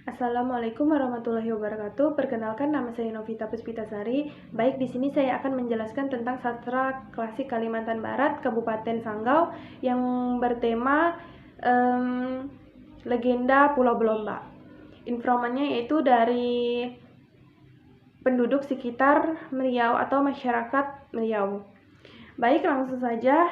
Assalamualaikum warahmatullahi wabarakatuh. Perkenalkan, nama saya Novita Puspitasari. Baik, di sini saya akan menjelaskan tentang sastra klasik Kalimantan Barat, Kabupaten Sanggau, yang bertema legenda Pulau Belomba. Informannya yaitu dari penduduk sekitar Meliau atau masyarakat Meliau. Baik, langsung saja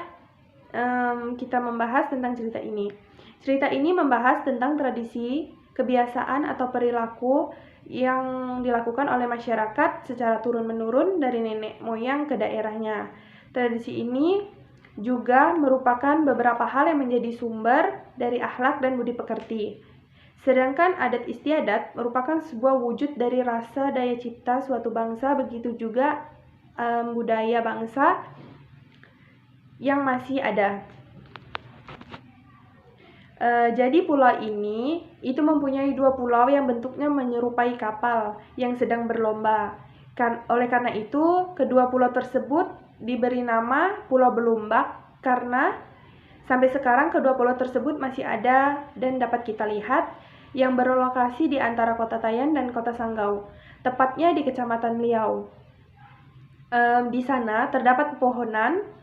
kita membahas tentang cerita ini. Cerita ini membahas tentang tradisi, kebiasaan atau perilaku yang dilakukan oleh masyarakat secara turun-menurun dari nenek moyang ke daerahnya. Tradisi ini juga merupakan beberapa hal yang menjadi sumber dari akhlak dan budi pekerti. Sedangkan adat istiadat merupakan sebuah wujud dari rasa daya cipta suatu bangsa, begitu juga budaya bangsa yang masih ada. Jadi pulau ini itu mempunyai dua pulau yang bentuknya menyerupai kapal yang sedang berlomba. Oleh karena itu, kedua pulau tersebut diberi nama Pulau Belumbak karena sampai sekarang kedua pulau tersebut masih ada dan dapat kita lihat, yang berlokasi di antara Kota Tayan dan Kota Sanggau, tepatnya di Kecamatan Meliau. Di sana terdapat pepohonan,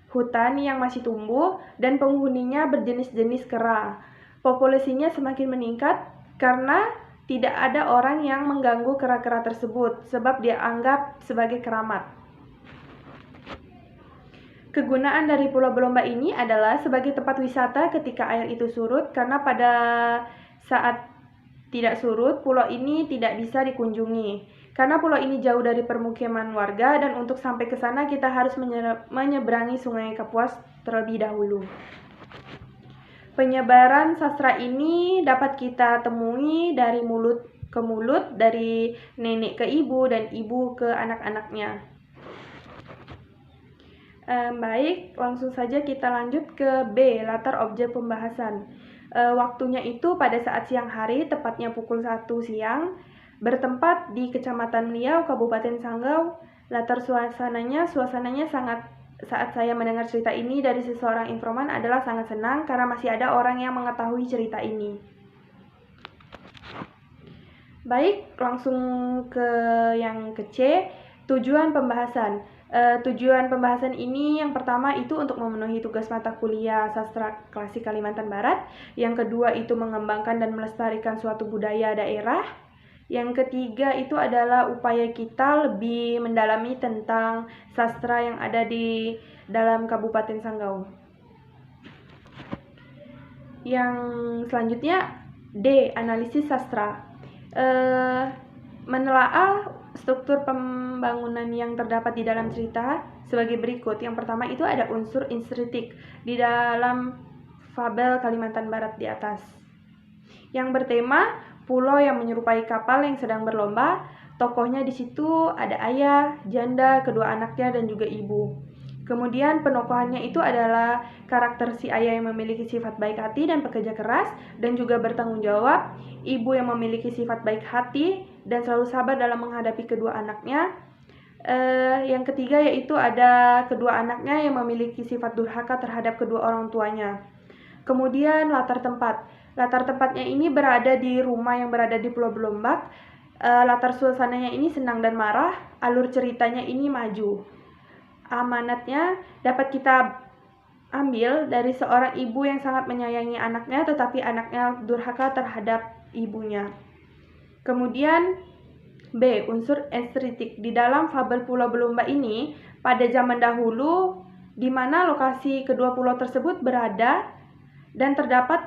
hutan yang masih tumbuh, dan penghuninya berjenis-jenis kera. Populasinya semakin meningkat karena tidak ada orang yang mengganggu kera-kera tersebut, sebab dianggap sebagai keramat. Kegunaan dari Pulau Belomba ini adalah sebagai tempat wisata ketika air itu surut, karena pada saat tidak surut, pulau ini tidak bisa dikunjungi. Karena pulau ini jauh dari permukiman warga, dan untuk sampai ke sana kita harus menyeberangi Sungai Kapuas terlebih dahulu. Penyebaran sastra ini dapat kita temui dari mulut ke mulut, dari nenek ke ibu dan ibu ke anak-anaknya. Baik, langsung saja kita lanjut ke B, latar objek pembahasan. Waktunya itu pada saat siang hari, tepatnya pukul 1 siang, bertempat di Kecamatan Meliau, Kabupaten Sanggau. Latar suasananya sangat, saat saya mendengar cerita ini dari seseorang informan, adalah sangat senang karena masih ada orang yang mengetahui cerita ini. Baik, langsung ke yang ke C, tujuan pembahasan. Tujuan pembahasan ini yang pertama itu untuk memenuhi tugas mata kuliah sastra klasik Kalimantan Barat. Yang kedua itu mengembangkan dan melestarikan suatu budaya daerah. Yang ketiga itu adalah upaya kita lebih mendalami tentang sastra yang ada di dalam Kabupaten Sanggau. Yang selanjutnya D, analisis sastra. Menelaah struktur pembangunan yang terdapat di dalam cerita sebagai berikut. Yang pertama itu ada unsur estetik di dalam fabel Kalimantan Barat di atas, yang bertema pulau yang menyerupai kapal yang sedang berlomba. Tokohnya di situ ada ayah, janda, kedua anaknya, dan juga ibu. Kemudian penokohannya itu adalah karakter si ayah yang memiliki sifat baik hati dan pekerja keras dan juga bertanggung jawab, ibu yang memiliki sifat baik hati dan selalu sabar dalam menghadapi kedua anaknya. Yang ketiga yaitu ada kedua anaknya yang memiliki sifat durhaka terhadap kedua orang tuanya. Kemudian latar tempat. Latar tempatnya ini berada di rumah yang berada di Pulau Belombak. Latar suasananya ini senang dan marah. Alur ceritanya ini maju. Amanatnya dapat kita ambil dari seorang ibu yang sangat menyayangi anaknya, tetapi anaknya durhaka terhadap ibunya. Kemudian B, unsur estetik. Di dalam fabel Pulau Belomba ini, pada zaman dahulu, di mana lokasi kedua pulau tersebut berada, dan terdapat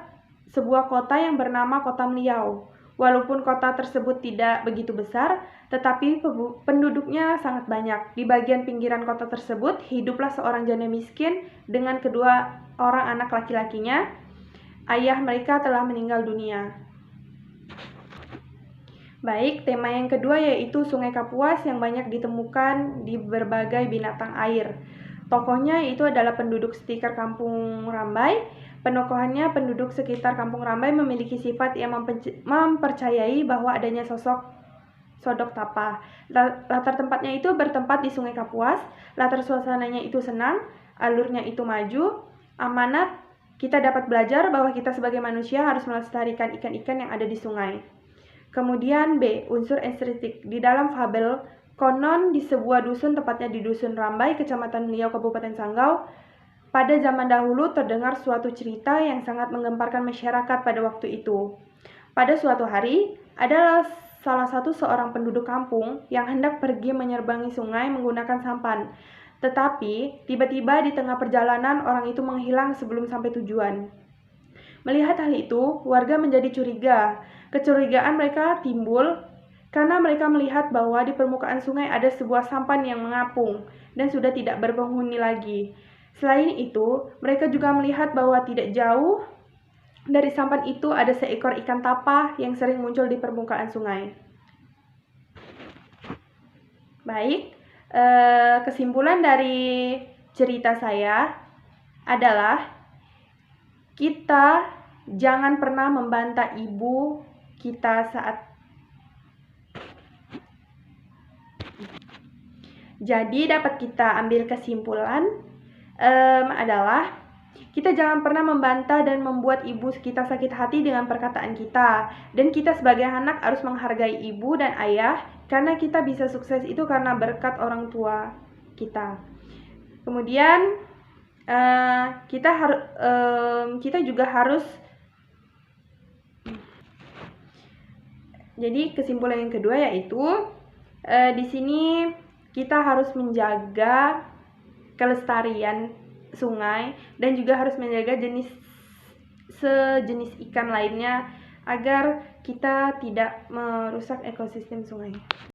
sebuah kota yang bernama Kota Meliau. Walaupun kota tersebut tidak begitu besar, tetapi penduduknya sangat banyak. Di bagian pinggiran kota tersebut, hiduplah seorang janda miskin dengan kedua orang anak laki-lakinya. Ayah mereka telah meninggal dunia. Baik, tema yang kedua yaitu Sungai Kapuas yang banyak ditemukan di berbagai binatang air. Tokohnya itu adalah penduduk sekitar Kampung Rambai. Penokohannya penduduk sekitar Kampung Rambai memiliki sifat yang mempercayai bahwa adanya sosok Sodok Tapa. Latar tempatnya itu bertempat di Sungai Kapuas. Latar suasananya itu senang, alurnya itu maju. Amanat, kita dapat belajar bahwa kita sebagai manusia harus melestarikan ikan-ikan yang ada di sungai. Kemudian B, unsur estetik. Di dalam fabel, konon di sebuah dusun, tepatnya di Dusun Rambai, Kecamatan Liau, Kabupaten Sanggau, pada zaman dahulu terdengar suatu cerita yang sangat menggemparkan masyarakat pada waktu itu. Pada suatu hari, adalah salah satu seorang penduduk kampung yang hendak pergi menyerbangi sungai menggunakan sampan. Tetapi, tiba-tiba di tengah perjalanan orang itu menghilang sebelum sampai tujuan. Melihat hal itu, warga menjadi curiga. Kecurigaan mereka timbul karena mereka melihat bahwa di permukaan sungai ada sebuah sampan yang mengapung dan sudah tidak berpenghuni lagi. Selain itu, mereka juga melihat bahwa tidak jauh dari sampan itu ada seekor ikan tapa yang sering muncul di permukaan sungai. Baik, kesimpulan dari cerita saya adalah kita jangan pernah membantah ibu kita saat. Jadi dapat kita ambil kesimpulan adalah kita jangan pernah membantah dan membuat ibu kita sakit hati dengan perkataan kita. Dan kita sebagai anak harus menghargai ibu dan ayah karena kita bisa sukses itu karena berkat orang tua kita. Kemudian kita juga harus. Jadi kesimpulan yang kedua yaitu di sini kita harus menjaga kelestarian sungai dan juga harus menjaga sejenis ikan lainnya agar kita tidak merusak ekosistem sungai.